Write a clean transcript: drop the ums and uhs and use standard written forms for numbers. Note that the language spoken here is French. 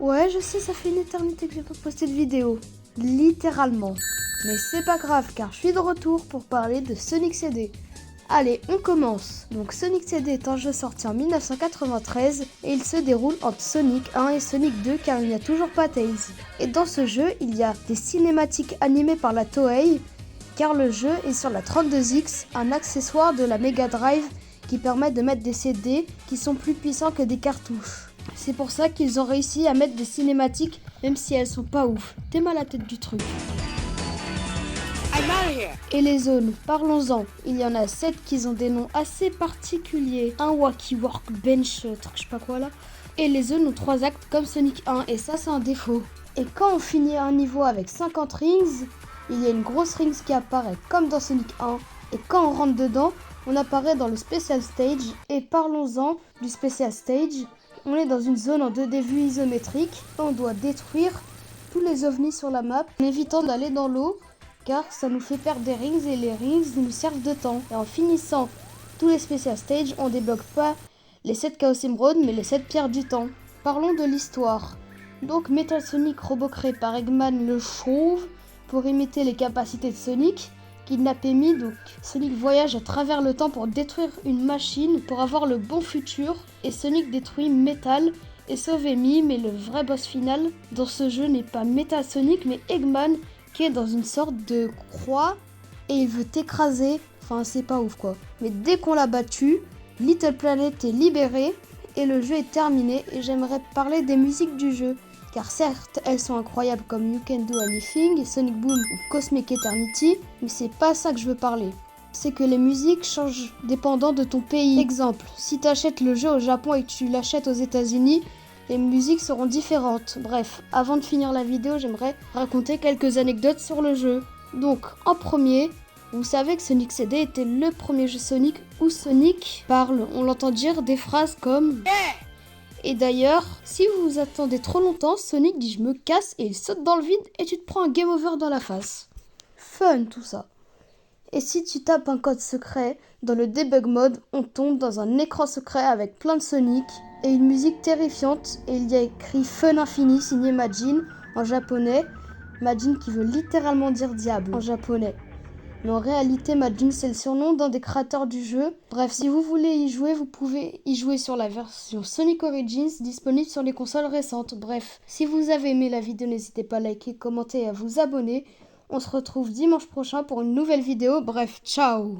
Ouais, je sais, ça fait une éternité que j'ai pas posté de vidéo. Littéralement. Mais c'est pas grave, car je suis de retour pour parler de Sonic CD. Allez, on commence. Donc Sonic CD est un jeu sorti en 1993 et il se déroule entre Sonic 1 et Sonic 2 car il n'y a toujours pas Tails. Et dans ce jeu, il y a des cinématiques animées par la Toei car le jeu est sur la 32X, un accessoire de la Mega Drive qui permet de mettre des CD qui sont plus puissants que des cartouches. C'est pour ça qu'ils ont réussi à mettre des cinématiques même si elles sont pas ouf. T'es mal à la tête du truc. Et les zones, parlons-en. Il y en a 7 qui ont des noms assez particuliers. Un Wacky Workbench, truc je sais pas quoi là. Et les zones ont 3 actes comme Sonic 1 et ça c'est un défaut. Et quand on finit un niveau avec 50 rings, il y a une grosse rings qui apparaît comme dans Sonic 1. Et quand on rentre dedans, on apparaît dans le Special Stage. Et parlons-en du Special Stage. On est dans une zone en 2D vue isométrique. On doit détruire tous les ovnis sur la map en évitant d'aller dans l'eau car ça nous fait perdre des rings et les rings nous servent de temps. Et en finissant tous les Special Stages, on débloque pas les 7 Chaos Emerald mais les 7 pierres du temps. Parlons de l'histoire. Donc Metal Sonic, robot créé par Eggman le Chauve pour imiter les capacités de Sonic, kidnappe Amy, donc Sonic voyage à travers le temps pour détruire une machine pour avoir le bon futur et Sonic détruit Metal et sauve Amy, mais le vrai boss final dans ce jeu n'est pas Metal Sonic mais Eggman qui est dans une sorte de croix et il veut t'écraser, enfin c'est pas ouf quoi. Mais dès qu'on l'a battu, Little Planet est libéré et le jeu est terminé et j'aimerais parler des musiques du jeu. Car certes, elles sont incroyables comme You Can Do Anything, Sonic Boom ou Cosmic Eternity, mais c'est pas ça que je veux parler. C'est que les musiques changent dépendant de ton pays. Exemple, si tu achètes le jeu au Japon et que tu l'achètes aux États-Unis, les musiques seront différentes. Bref, avant de finir la vidéo, j'aimerais raconter quelques anecdotes sur le jeu. Donc, en premier, vous savez que Sonic CD était le premier jeu Sonic où Sonic parle. On l'entend dire des phrases comme « Et d'ailleurs, si vous vous attendez trop longtemps, Sonic dit « je me casse » et il saute dans le vide et tu te prends un game over dans la face. Fun tout ça. Et si tu tapes un code secret, dans le debug mode, on tombe dans un écran secret avec plein de Sonic et une musique terrifiante et il y a écrit Fun Infini signé Majin en japonais. Majin qui veut littéralement dire diable en japonais. Mais en réalité, Majin c'est le surnom d'un des créateurs du jeu. Bref, si vous voulez y jouer, vous pouvez y jouer sur la version Sonic Origins disponible sur les consoles récentes. Bref, si vous avez aimé la vidéo, n'hésitez pas à liker, commenter et à vous abonner. On se retrouve dimanche prochain pour une nouvelle vidéo. Bref, ciao!